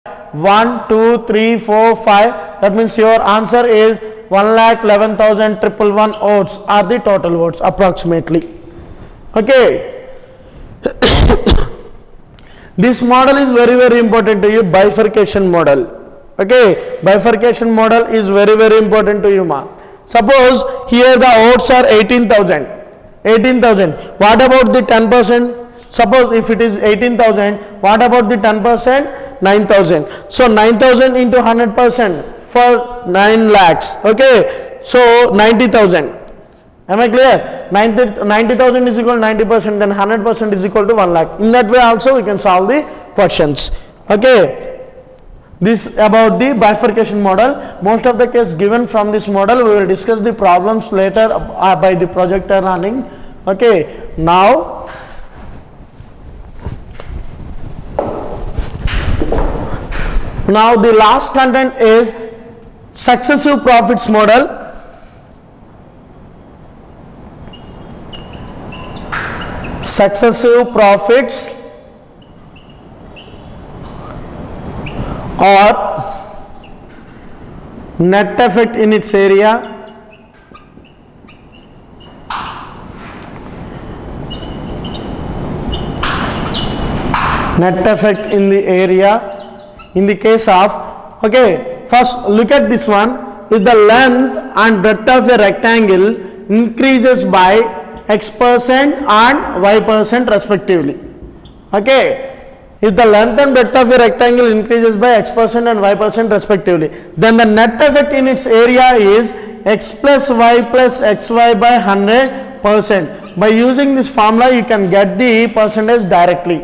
1, 2, 3, 4, 5. That means your answer is 1,11,111 votes are the total votes approximately. Okay. This model is very important to you, bifurcation model. Okay, bifurcation model is very important to you, ma. Suppose here the votes are 18,000. 18,000. What about the 10%? Suppose if it is 18,000, what about the 10%? 9,000. So 9,000 into 100% for 9 lakhs. Okay, so 90,000. Am I clear? 90,000 is equal to 90%, then 100% is equal to 1 lakh. In that way also we can solve the questions. Okay. This about the bifurcation model. Most of the case given from this model. We will discuss the problems later by the projector running. Okay. Now the last content is successive profits model. Successive profits or net effect in its area, net effect in the area in the case of, okay, first look at this one. If the length and breadth of a rectangle increases by x% and y% respectively. Okay. If the length and breadth of a rectangle increases by x% and y% respectively, then the net effect in its area is x plus y plus xy by 100%. By using this formula, you can get the percentage directly.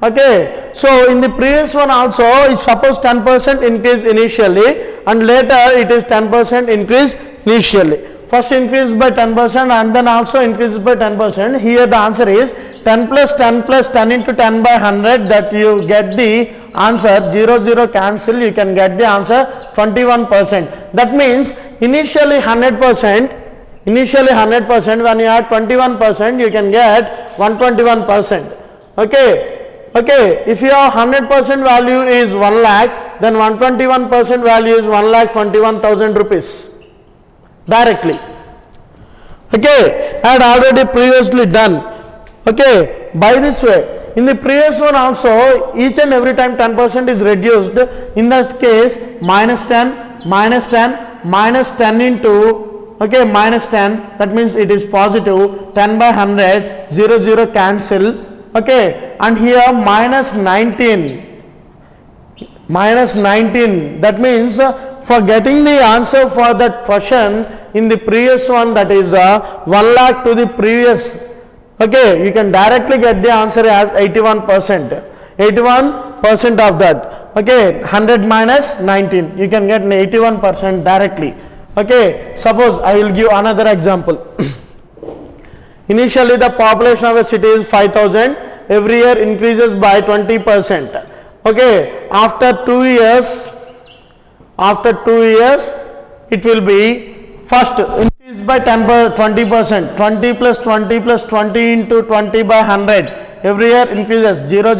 Okay. So in the previous one also, if suppose 10% increase initially and later it is 10% increase initially. First increase by 10% and then also increases by 10%. Here the answer is 10 plus 10 plus 10 into 10 by 100, that you get the answer 0 cancel, you can get the answer 21%. That means initially 100%, when you add 21%, you can get 121%. Okay. Okay, if your 100% value is 1 lakh, then 121% value is 1,21,000 rupees directly. Okay, I had already previously done. Okay, by this way, in the previous one also, each and every time 10% is reduced. In that case, minus 10 into, okay, minus 10, that means it is positive, 10 by 100, 0 cancel. Okay, and here minus 19, that means for getting the answer for that question in the previous one, that is 1 lakh to the previous, okay, you can directly get the answer as 81%. 81% of that. Okay, 100 minus 19, you can get 81% directly. Okay, suppose I will give another example. Initially the population of a city is 5,000, every year increases by 20%. Okay, after 2 years it will be first increased by 20%, 20 plus 20 plus 20 into 20 by 100, every year increases, 0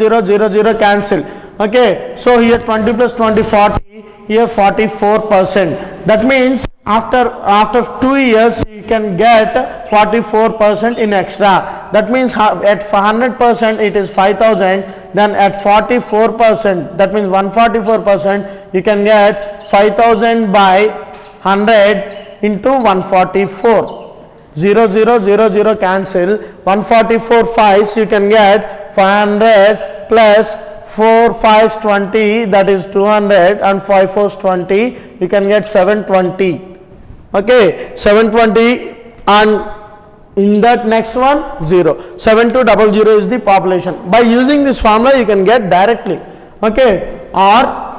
cancel. Okay, so here 20 plus 20 40, here 44%. That means after 2 years you can get 44% in extra. That means at 100% it is 5,000, then at 44%, that means 144%, you can get 5,000 by 100 into 144. 0 cancel, 144 5s, you can get 500 plus 4 5s 20, that is 200, and 5 4s 20, you can get 720. Okay, 720, and in that next one 0. 7200 is the population. By using this formula you can get directly. Okay, or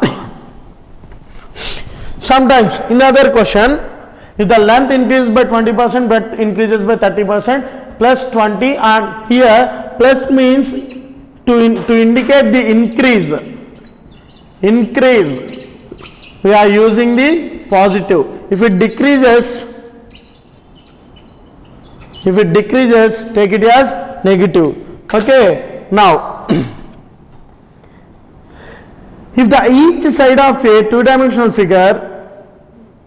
sometimes in other question, if the length increases by 20%, breadth increases by 30%, plus 20, and here plus means to indicate the increase, we are using the positive. If it decreases, take it as negative. Okay, now if the each side of a two-dimensional figure,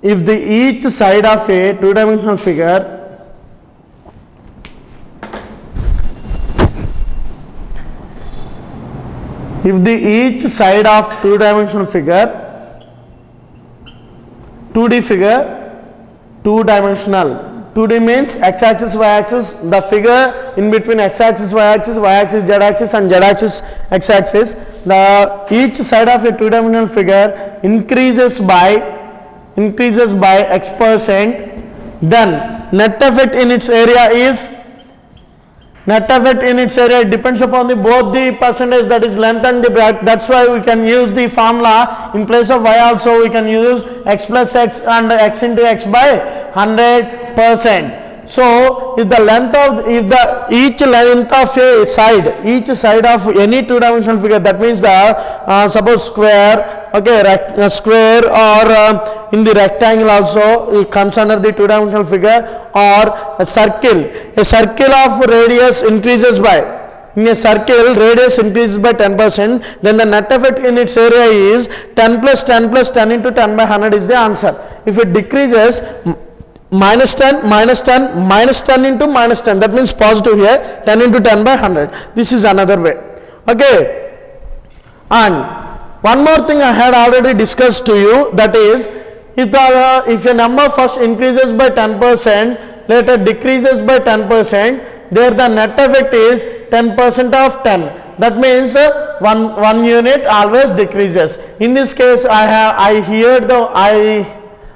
if the each side of a two-dimensional figure if the each side of two-dimensional figure, 2D figure, two-dimensional, 2D means x-axis, y-axis, the figure in between x-axis, y-axis, y-axis, z-axis and z-axis, x-axis, the each side of a two-dimensional figure increases by x%, then net effect in its area is, net effect in its area, it depends upon the both the percentage, that is length and the breadth. That's why we can use the formula in place of y also we can use x plus x and x into x by 100%. So if the length of, if the each length of a side, each side of any two-dimensional figure, that means the suppose square, okay, square or in the rectangle also it comes under the two-dimensional figure, or a circle of radius increases by, in a circle radius increases by 10%, then the net effect in its area is 10 plus 10 plus 10 into 10 by 100 is the answer. If it decreases, minus 10 minus 10 minus 10 into minus 10, that means positive here, 10 into 10 by 100. This is another way. Okay, and one more thing I had already discussed to you, that is if a number first increases by 10%, later decreases by 10%, there the net effect is 10% of 10. That means one unit always decreases. In this case, I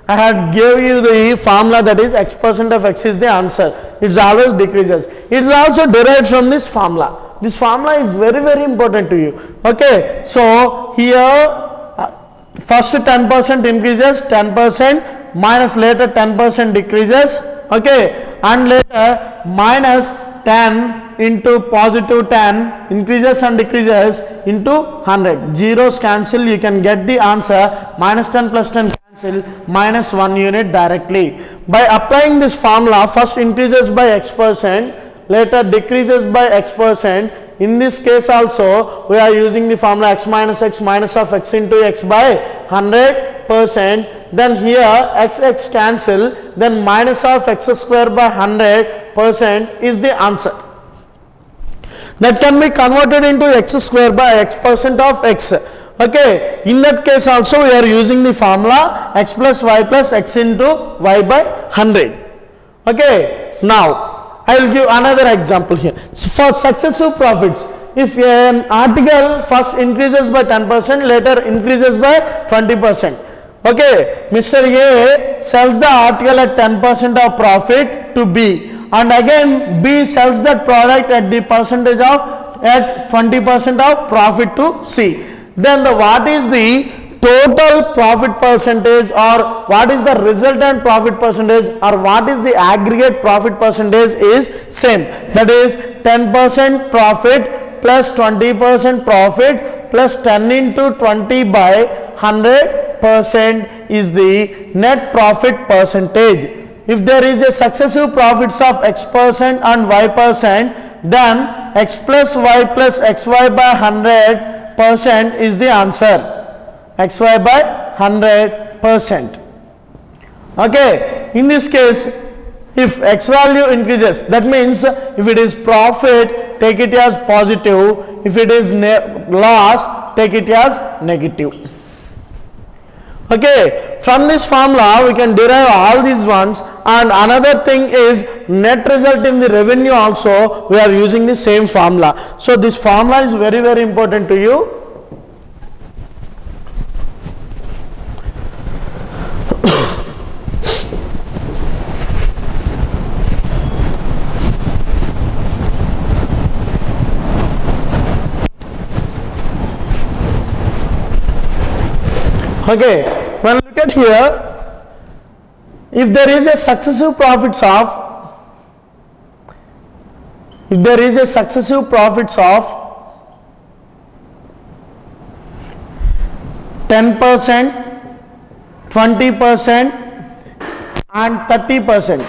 had gave you the formula, that is x% of x is the answer. It's always decreases. It's also derived from this formula. This formula is very, very important to you. Okay, so here first 10% increases, 10% minus later 10% decreases. Okay, and later minus 10 into positive 10 increases and decreases into 100. Zeros cancel, you can get the answer minus 10 plus 10 cancel, minus 1 unit directly. By applying this formula, first increases by x%, later decreases by x%. In this case also we are using the formula x minus x minus of x into x by 100%. Then here x cancel, then minus of x square by 100% is the answer. That can be converted into x square by x% of x. Okay, in that case also we are using the formula x plus x into y by 100. Okay, now I will give another example here. So for successive profits, if an article first increases by 10%, later increases by 20%. Okay, Mr. A sells the article at 10% of profit to B, and again B sells that product at the percentage of at 20% of profit to C. Then what is the total profit percentage, or what is the resultant profit percentage, or what is the aggregate profit percentage is same. That is 10% profit plus 20% profit plus 10 into 20 by 100% is the net profit percentage. If there is a successive profits of x% and y%, then x plus xy by 100% is the answer. xy by 100%. Okay, in this case if x value increases, that means if it is profit, take it as positive, if it is loss, take it as negative. Okay, from this formula we can derive all these ones, and another thing is net result in the revenue also we are using the same formula. So this formula is very, very important to you. Okay, when look at here, if there is a successive profits of 10%, 20% and 30%,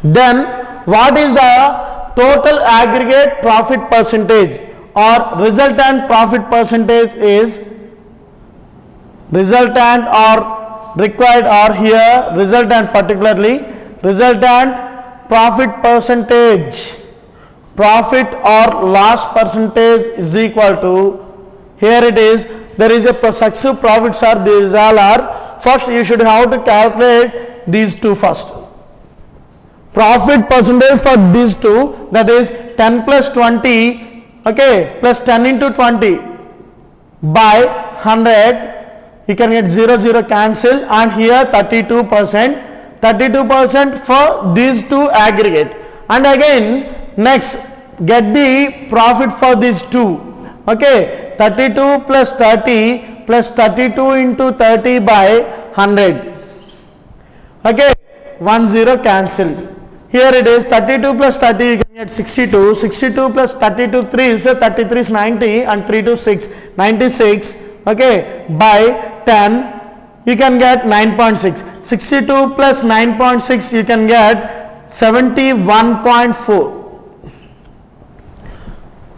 then what is the total aggregate profit percentage, or resultant profit percentage is resultant or required, or here resultant, particularly resultant profit percentage, profit or loss percentage is equal to, here it is, there is a successive profits are, these all are, first you should have to calculate these two first. Profit percentage for these two, that is 10 plus 20, okay, plus 10 into 20 by 100, you can get 0 0 cancel, and here 32%, 32% for these two aggregate. And again next get the profit for these two, okay, 32 plus 30 plus 32 into 30 by 100, okay, 1 0 cancel. Here it is 32 plus 30, you can get 62, 62 plus 32 3 is 33 is 90, and 3 to 6 96, okay, by 10 you can get 9.6, 62 plus 9.6 you can get 71.4,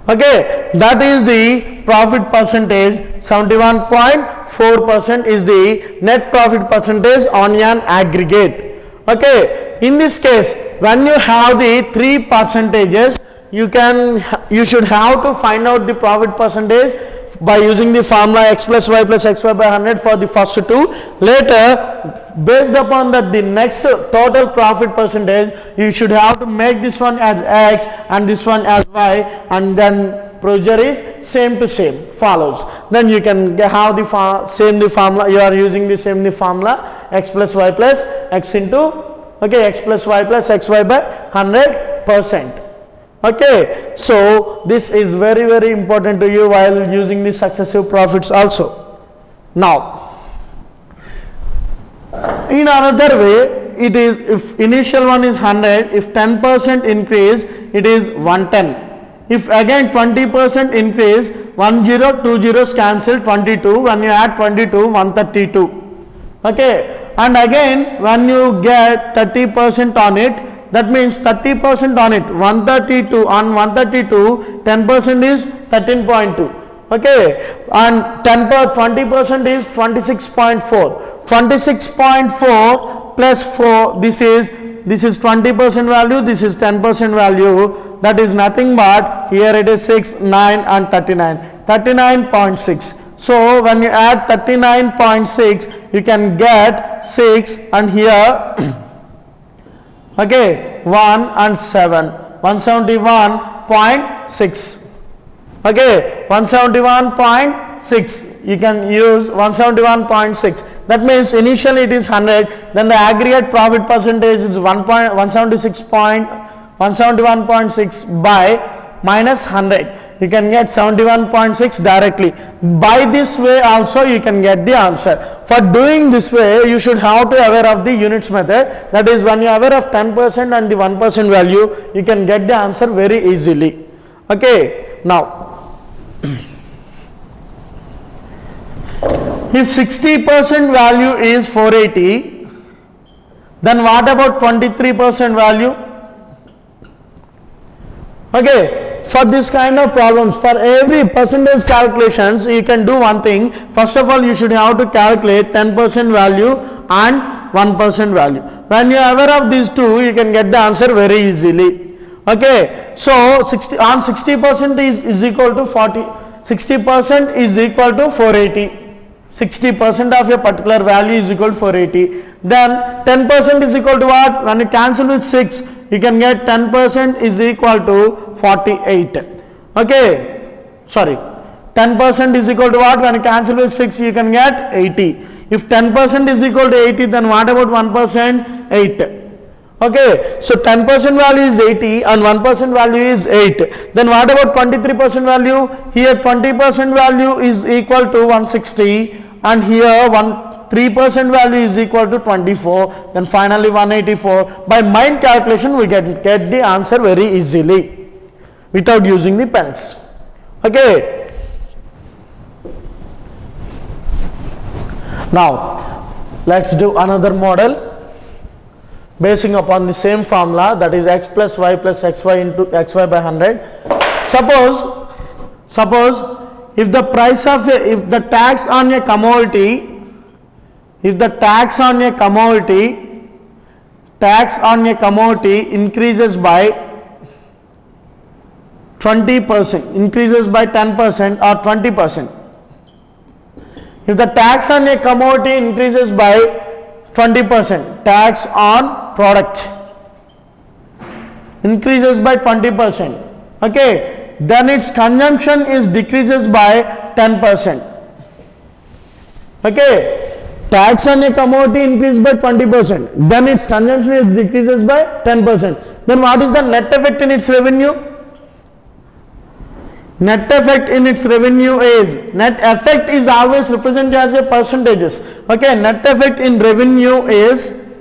okay, that is the profit percentage. 71.4% is the net profit percentage on an aggregate, okay. In this case, when you have the three percentages, you should have to find out the profit percentage by using the formula x plus y by 100 for the first two. Later, based upon that, the next total profit percentage, you should have to make this one as x and this one as y, and then procedure is same to same follows. Then you can have the formula, you are using the same formula, x plus y plus x into, okay, x plus y plus xy by 100%. Okay, so this is very very important to you while using the successive profits also. Now, in another way, it is, if initial one is 100, if 10% increase, it is 110. If again 20% increase, 10, 2 zeros cancel, 22, when you add 22, 132. Okay, and again when you get 30% on it, that means 30% on it, 132, on 132, 10% is 13.2. Okay, and 20% is 26.4. 26.4 plus 4, this is 20% value, this is 10% value, that is nothing but, here it is 6, 9 and 39, 39.6. So when you add 39.6, you can get 6, and here okay, 1 and 7, 171.6. Okay, 171.6, you can use 171.6. That means initially it is 100, then the aggregate profit percentage is 171.6 by minus 100. You can get 71.6 directly. By this way also you can get the answer. For doing this way, you should have to aware of the units method. That is, when you are aware of 10% and the 1% value, you can get the answer very easily. Okay, now if 60% value is 480, then what about 23% value? Okay, for this kind of problems, for every percentage calculations, you can do one thing. First of all, you should have to calculate 10% value and 1% value. When you are aware of these two, you can get the answer very easily. Okay, so 60% is equal to 40, 60% is equal to 480. 60% of a particular value is equal to 480. Then 10% is equal to what? When you cancel with 6, you can get 10% is equal to 48. Okay, sorry, 10% is equal to what? When you cancel with 6, you can get 80. If 10% is equal to 80, then what about 1%? 8. Okay, so 10% value is 80 and 1% value is 8. Then what about 23% value? Here 20% value is equal to 160, and here 3% value is equal to 24, then finally 184. By mind calculation, we get the answer very easily without using the pens. Okay. Now, let's do another model basing upon the same formula, that is x plus y plus xy into xy by 100. Suppose if the price of if the tax on a commodity increases by 20%, increases by 10% or 20%. If the tax on a commodity increases by 20%, tax on product increases by 20%, okay, then its consumption is decreases by 10%. Okay, tax on a commodity increases by 20%, then its consumption is decreases by 10%. Then what is the net effect in its revenue? Net effect in its revenue is, net effect is always represented as a percentages. Okay, net effect in revenue is,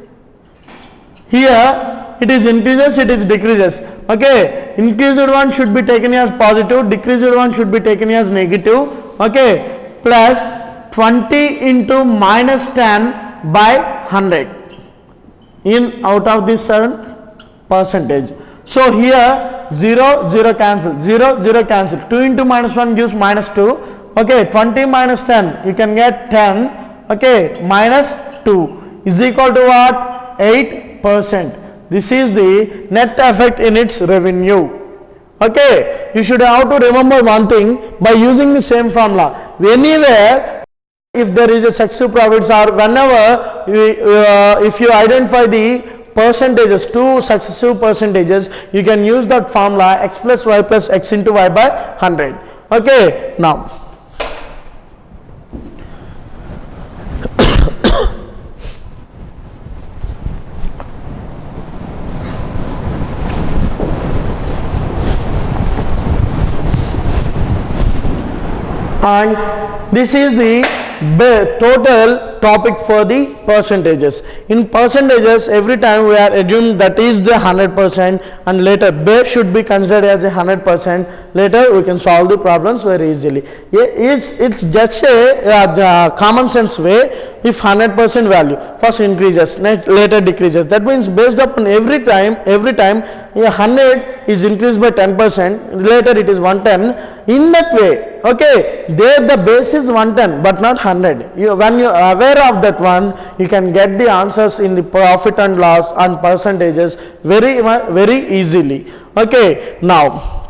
here it is increases, it is decreases. Okay, increased one should be taken as positive, decreased one should be taken as negative. Okay, plus 20 into minus 10 by 100 in out of this 7 percentage. So here 0, 0 cancel, 0, 0 cancel. 2 into minus 1 gives minus 2. Okay, 20 minus 10, you can get 10. Okay, minus 2 is equal to what? 8%. This is the net effect in its revenue. Okay, you should have to remember one thing by using the same formula. Anywhere, if there is a successive profits or whenever, if you identify the percentages, two successive percentages, you can use that formula x plus y plus x into y by 100. Okay, now and this is the total topic for the percentages. In percentages, every time we are assuming that is the 100%, and later base should be considered as a 100%. Later we can solve the problems very easily. It's just a common sense way. If 100% value first increases, later decreases, that means based upon every time 100 is increased by 10%, later it is 110. In that way, okay, there the base is 110 but not 100. When you are aware of that one, you can get the answers in the profit and loss and percentages very easily. Okay, now